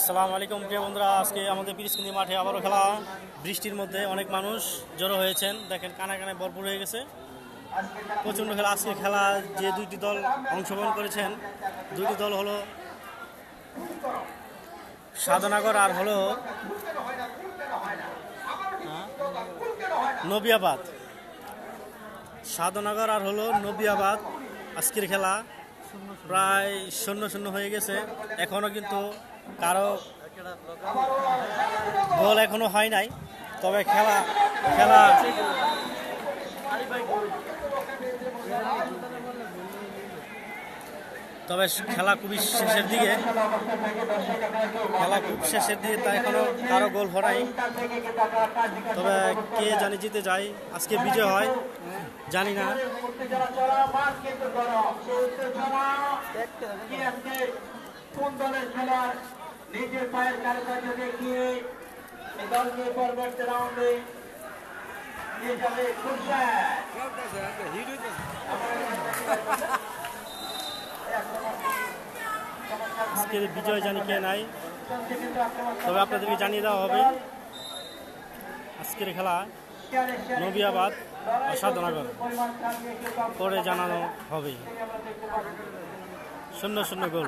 আসসালামু আলাইকুম প্রিয় বন্ধুরা, আজকে আমাদের পিরিচকুন্দি মাঠে আবারও খেলা। বৃষ্টির মধ্যে অনেক মানুষ জড়ো হয়েছেন, দেখেন কানায় কানায় ভরপুর হয়ে গেছে। প্রচণ্ড খেলা। আজকে খেলা যে দুইটি দল অংশগ্রহণ করেছেন, দুইটি দল হলো সাধনাগর আর হলো নবিয়াবাদ। সাধনাগর আর হলো নবিয়াবাদ। আজকের খেলা প্রায় 0-0 হয়ে গেছে। এখনও কিন্তু কারো গোল এখনো হয় নাই, তবে খেলা খুবই শেষের দিকে। খুব শেষের দিকে, তাই এখনো কারো গোল হয় নাই। তবে কে জানি জিতে যায়, আজকে বিজয় হয় জানি না। নিজের পায়ের কারুকার্য দেখিয়ে দলকে পরবর্তী রাউন্ডে নিয়ে যাবে আজকের বিজয় জানি কে নাই, তবে আপনাদেরকে জানিয়ে দেওয়া হবে। আজকের খেলা নবিয়াবাদ আর সাধনাগর পরে জানানো হবে। 0-0 গোল।